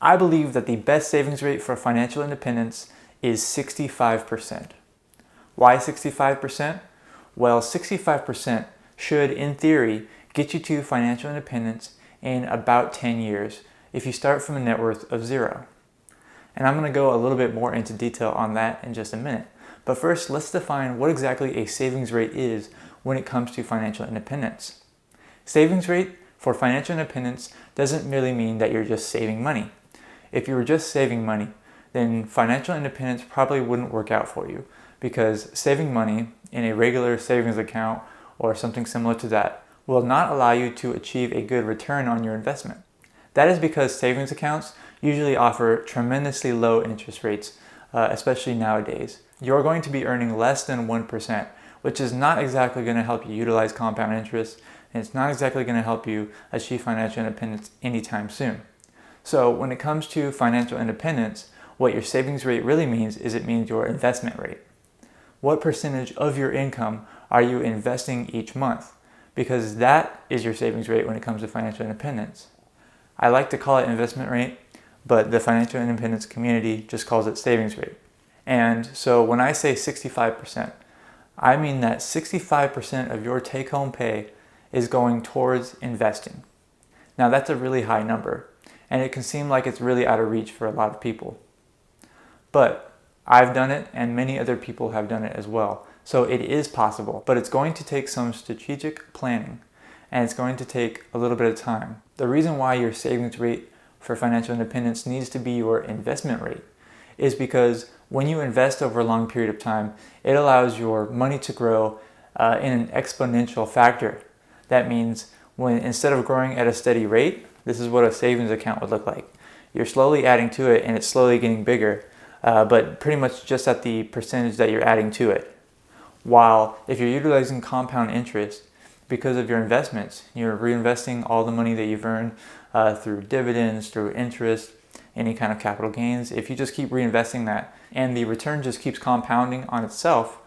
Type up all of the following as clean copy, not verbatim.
I believe that the best savings rate for financial independence is 65%. Why 65%? Well, 65% should, in theory, get you to financial independence in about 10 years if you start from a net worth of zero. And I'm going to go a little bit more into detail on that in just a minute. But first, let's define what exactly a savings rate is when it comes to financial independence. Savings rate for financial independence doesn't merely mean that you're just saving money. If you were just saving money, then financial independence probably wouldn't work out for you, because saving money in a regular savings account or something similar to that will not allow you to achieve a good return on your investment. That is because savings accounts usually offer tremendously low interest rates, especially nowadays. You're going to be earning less than 1%, which is not exactly going to help you utilize compound interest, and it's not exactly going to help you achieve financial independence anytime soon. So when it comes to financial independence, what your savings rate really means is it means your investment rate. What percentage of your income are you investing each month? Because that is your savings rate when it comes to financial independence. I like to call it investment rate, but the financial independence community just calls it savings rate. And so when I say 65%, I mean that 65% of your take-home pay is going towards investing. Now that's a really high number, and it can seem like it's really out of reach for a lot of people. But I've done it, and many other people have done it as well. So it is possible, but it's going to take some strategic planning, and it's going to take a little bit of time. The reason why your savings rate for financial independence needs to be your investment rate is because when you invest over a long period of time, it allows your money to grow in an exponential factor. That means when instead of growing at a steady rate, this is what a savings account would look like. You're slowly adding to it and it's slowly getting bigger, but pretty much just at the percentage that you're adding to it. While if you're utilizing compound interest, because of your investments, you're reinvesting all the money that you've earned through dividends, through interest, any kind of capital gains. If you just keep reinvesting that and the return just keeps compounding on itself,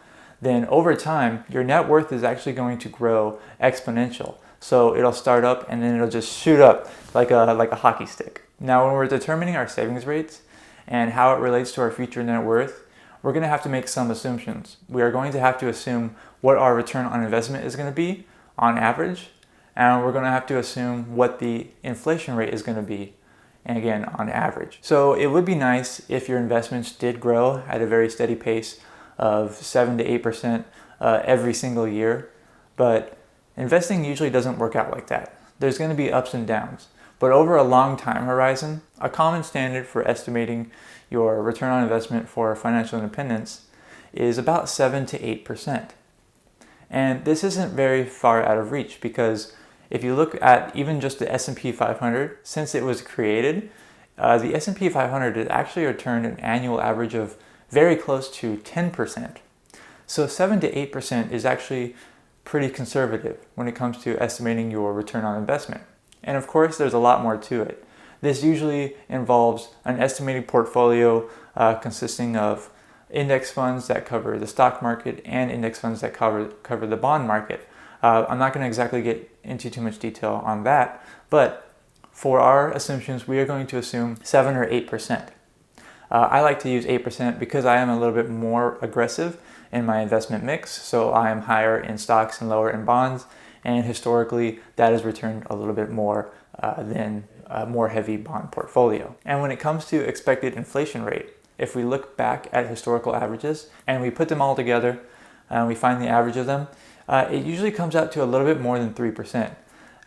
then over time, your net worth is actually going to grow exponential. So it'll start up and then it'll just shoot up like a hockey stick. Now, when we're determining our savings rates and how it relates to our future net worth, we're going to have to make some assumptions. We are going to have to assume what our return on investment is going to be on average, and we're going to have to assume what the inflation rate is going to be, and again, on average. So it would be nice if your investments did grow at a very steady pace of 7 to 8% every single year, but investing usually doesn't work out like that. There's going to be ups and downs, but over a long time horizon, a common standard for estimating your return on investment for financial independence is about 7 to 8%. And this isn't very far out of reach, because if you look at even just the S&P 500, since it was created, the S&P 500 has actually returned an annual average of very close to 10%. So 7 to 8% is actually pretty conservative when it comes to estimating your return on investment. And of course, there's a lot more to it. This usually involves an estimated portfolio consisting of index funds that cover the stock market and index funds that cover the bond market. I'm not going to exactly get into too much detail on that, but for our assumptions, we are going to assume 7 or 8%. I like to use 8% because I am a little bit more aggressive in my investment mix, so I am higher in stocks and lower in bonds, and historically that has returned a little bit more than a more heavy bond portfolio. And when it comes to expected inflation rate, if we look back at historical averages and we put them all together and we find the average of them, it usually comes out to a little bit more than 3%.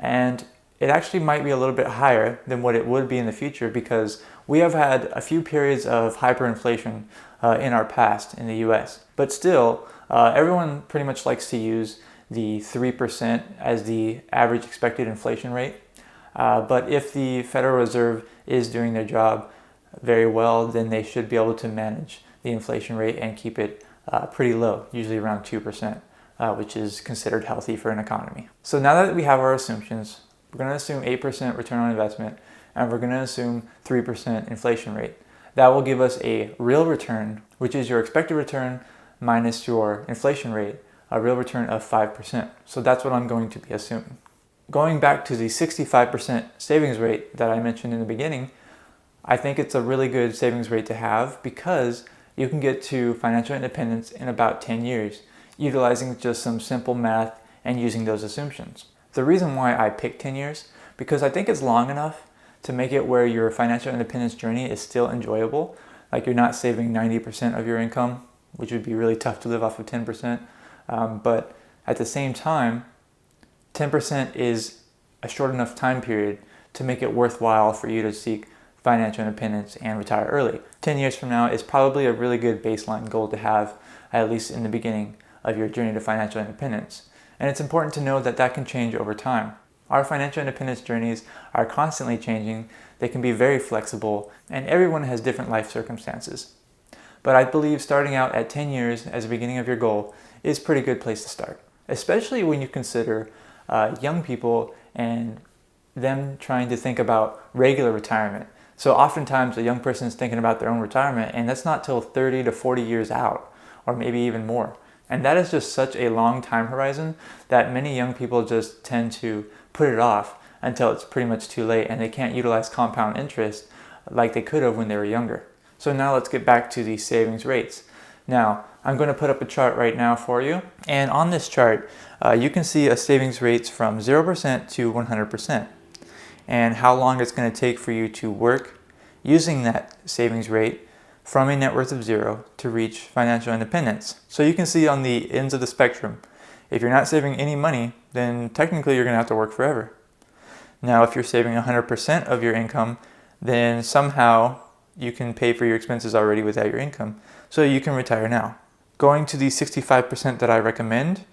And it actually might be a little bit higher than what it would be in the future, because we have had a few periods of hyperinflation in our past in the US. But still, everyone pretty much likes to use the 3% as the average expected inflation rate. But if the Federal Reserve is doing their job very well, then they should be able to manage the inflation rate and keep it pretty low, usually around 2%, which is considered healthy for an economy. So now that we have our assumptions, we're going to assume 8% return on investment, and we're going to assume 3% inflation rate. That will give us a real return, which is your expected return minus your inflation rate, a real return of 5%. So that's what I'm going to be assuming. Going back to the 65% savings rate that I mentioned in the beginning, I think it's a really good savings rate to have because you can get to financial independence in about 10 years, utilizing just some simple math and using those assumptions. The reason why I picked 10 years, because I think it's long enough to make it where your financial independence journey is still enjoyable. Like you're not saving 90% of your income, which would be really tough to live off of 10%. But at the same time, 10% is a short enough time period to make it worthwhile for you to seek financial independence and retire early. 10 years from now is probably a really good baseline goal to have, at least in the beginning of your journey to financial independence. And it's important to know that that can change over time. Our financial independence journeys are constantly changing, they can be very flexible, and everyone has different life circumstances. But I believe starting out at 10 years as the beginning of your goal is a pretty good place to start, especially when you consider young people and them trying to think about regular retirement. So oftentimes a young person is thinking about their own retirement, and that's not till 30 to 40 years out, or maybe even more. And that is just such a long time horizon that many young people just tend to put it off until it's pretty much too late and they can't utilize compound interest like they could have when they were younger. So now let's get back to the savings rates. Now, I'm going to put up a chart right now for you. And on this chart, you can see a savings rates from 0% to 100%. And how long it's going to take for you to work using that savings rate from a net worth of 0 to reach financial independence. So you can see on the ends of the spectrum, if you're not saving any money, then technically you're going to have to work forever. Now, if you're saving 100% of your income, then somehow you can pay for your expenses already without your income, so you can retire now. Going to the 65% that I recommend,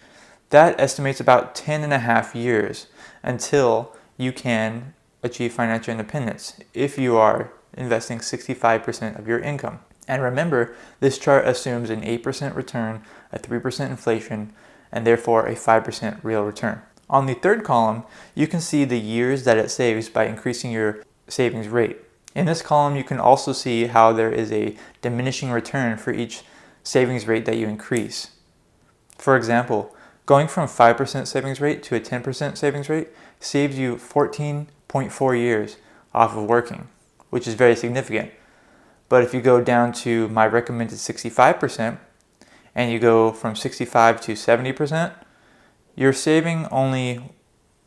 that estimates about 10 and a half years until you can achieve financial independence if you are investing 65% of your income. And remember, this chart assumes an 8% return, a 3% inflation, and therefore a 5% real return. On the third column, you can see the years that it saves by increasing your savings rate. In this column, you can also see how there is a diminishing return for each savings rate that you increase. For example, going from 5% savings rate to a 10% savings rate saves you 14.4 years off of working, which is very significant. But if you go down to my recommended 65% and you go from 65 to 70%, you're saving only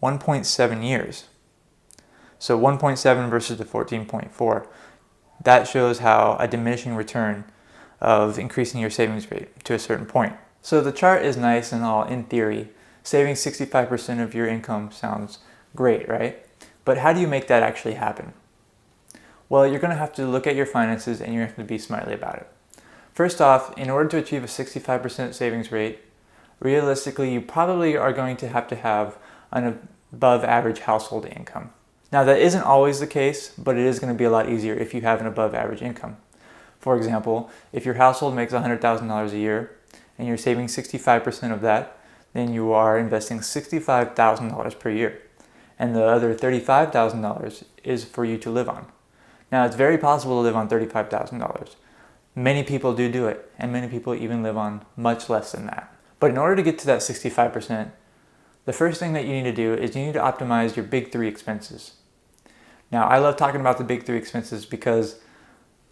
1.7 years. So 1.7 versus the 14.4. That shows how a diminishing return of increasing your savings rate to a certain point. So the chart is nice and all in theory. Saving 65% of your income sounds great, right? But how do you make that actually happen? Well, you're going to have to look at your finances and you're going to have to be smartly about it. First off, in order to achieve a 65% savings rate, realistically, you probably are going to have an above average household income. Now, that isn't always the case, but it is going to be a lot easier if you have an above average income. For example, if your household makes $100,000 a year and you're saving 65% of that, then you are investing $65,000 per year. And the other $35,000 is for you to live on. Now, it's very possible to live on $35,000. Many people do it, and many people even live on much less than that. But in order to get to that 65%, the first thing that you need to do is you need to optimize your big three expenses. Now, I love talking about the big three expenses because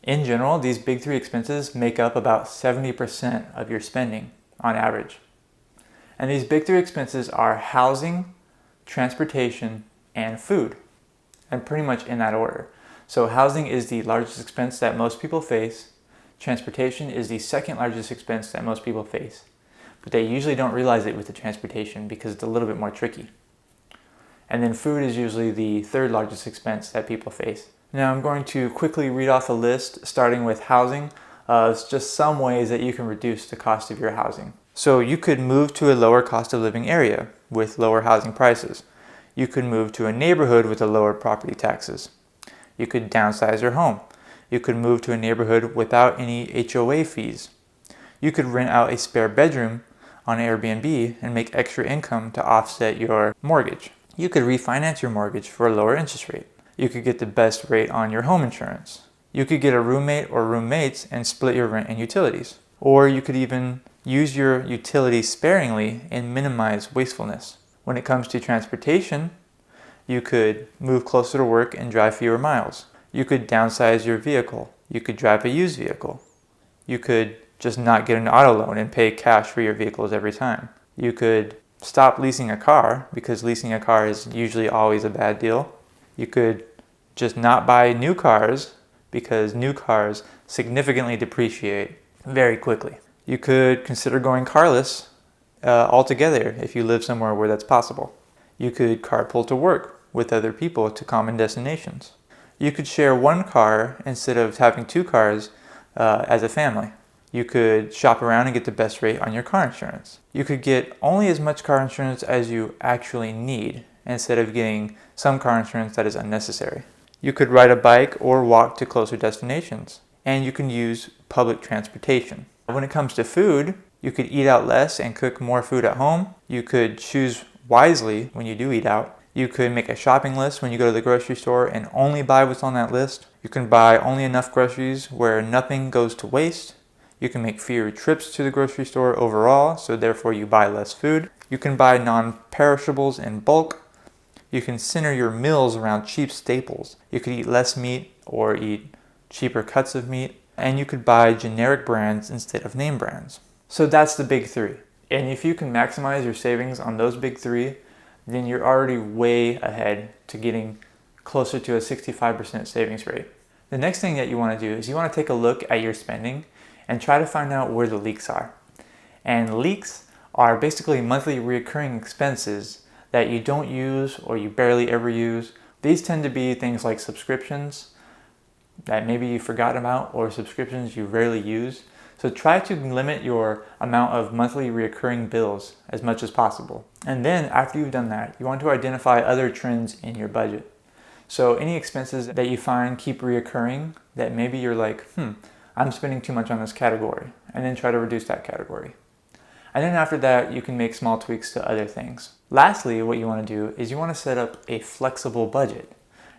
in general, these big three expenses make up about 70% of your spending on average. And these big three expenses are housing, transportation, and food, and pretty much in that order. So housing is the largest expense that most people face. Transportation is the second largest expense that most people face. But they usually don't realize it with the transportation because it's a little bit more tricky. And then food is usually the third largest expense that people face. Now I'm going to quickly read off a list starting with housing of just some ways that you can reduce the cost of your housing. So you could move to a lower cost of living area with lower housing prices. You could move to a neighborhood with a lower property taxes. You could downsize your home. You could move to a neighborhood without any HOA fees. You could rent out a spare bedroom on Airbnb and make extra income to offset your mortgage. You could refinance your mortgage for a lower interest rate. You could get the best rate on your home insurance. You could get a roommate or roommates and split your rent and utilities. Or you could even use your utilities sparingly and minimize wastefulness. When it comes to transportation, you could move closer to work and drive fewer miles. You could downsize your vehicle. You could drive a used vehicle. You could just not get an auto loan and pay cash for your vehicles every time. You could stop leasing a car, because leasing a car is usually always a bad deal. You could just not buy new cars, because new cars significantly depreciate very quickly. You could consider going carless altogether if you live somewhere where that's possible. You could carpool to work with other people to common destinations. You could share one car instead of having two cars as a family. You could shop around and get the best rate on your car insurance. You could get only as much car insurance as you actually need, instead of getting some car insurance that is unnecessary. You could ride a bike or walk to closer destinations. And you can use public transportation. When it comes to food, you could eat out less and cook more food at home. You could choose wisely when you do eat out. You could make a shopping list when you go to the grocery store and only buy what's on that list. You can buy only enough groceries where nothing goes to waste. You can make fewer trips to the grocery store overall, so therefore you buy less food. You can buy non-perishables in bulk. You can center your meals around cheap staples. You could eat less meat or eat cheaper cuts of meat. And you could buy generic brands instead of name brands. So that's the big three. And if you can maximize your savings on those big three, then you're already way ahead to getting closer to a 65% savings rate. The next thing that you want to do is you want to take a look at your spending and try to find out where the leaks are. And leaks are basically monthly recurring expenses that you don't use or you barely ever use. These tend to be things like subscriptions that maybe you forgot about, or subscriptions you rarely use. So try to limit your amount of monthly recurring bills as much as possible. And then after you've done that, you want to identify other trends in your budget. So any expenses that you find keep reoccurring, that maybe you're like, I'm spending too much on this category, and then try to reduce that category. And then after that, you can make small tweaks to other things. Lastly, what you want to do is you want to set up a flexible budget.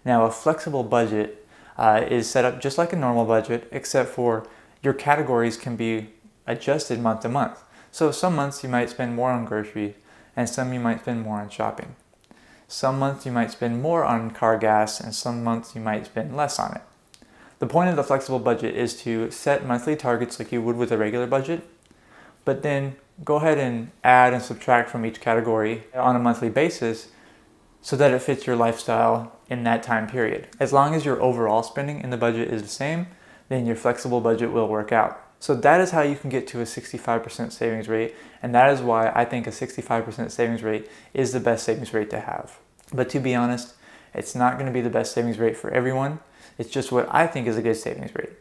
Now, a flexible budget is set up just like a normal budget, except for your categories can be adjusted month to month. So some months you might spend more on groceries, and some you might spend more on shopping. Some months you might spend more on car gas, and some months you might spend less on it. The point of the flexible budget is to set monthly targets like you would with a regular budget, but then go ahead and add and subtract from each category on a monthly basis so that it fits your lifestyle in that time period. As long as your overall spending in the budget is the same, then your flexible budget will work out. So that is how you can get to a 65% savings rate, and that is why I think a 65% savings rate is the best savings rate to have. But to be honest, it's not going to be the best savings rate for everyone. It's just what I think is a good savings rate.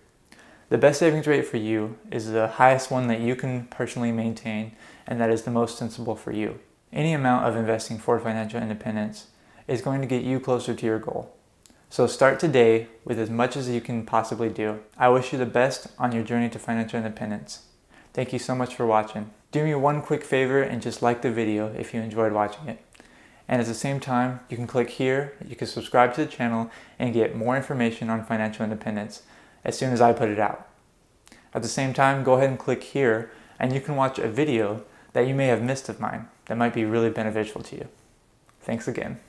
The best savings rate for you is the highest one that you can personally maintain, and that is the most sensible for you. Any amount of investing for financial independence is going to get you closer to your goal. So start today with as much as you can possibly do. I wish you the best on your journey to financial independence. Thank you so much for watching. Do me one quick favor and just like the video if you enjoyed watching it. And at the same time, you can click here, you can subscribe to the channel and get more information on financial independence as soon as I put it out. At the same time, go ahead and click here and you can watch a video that you may have missed of mine that might be really beneficial to you. Thanks again.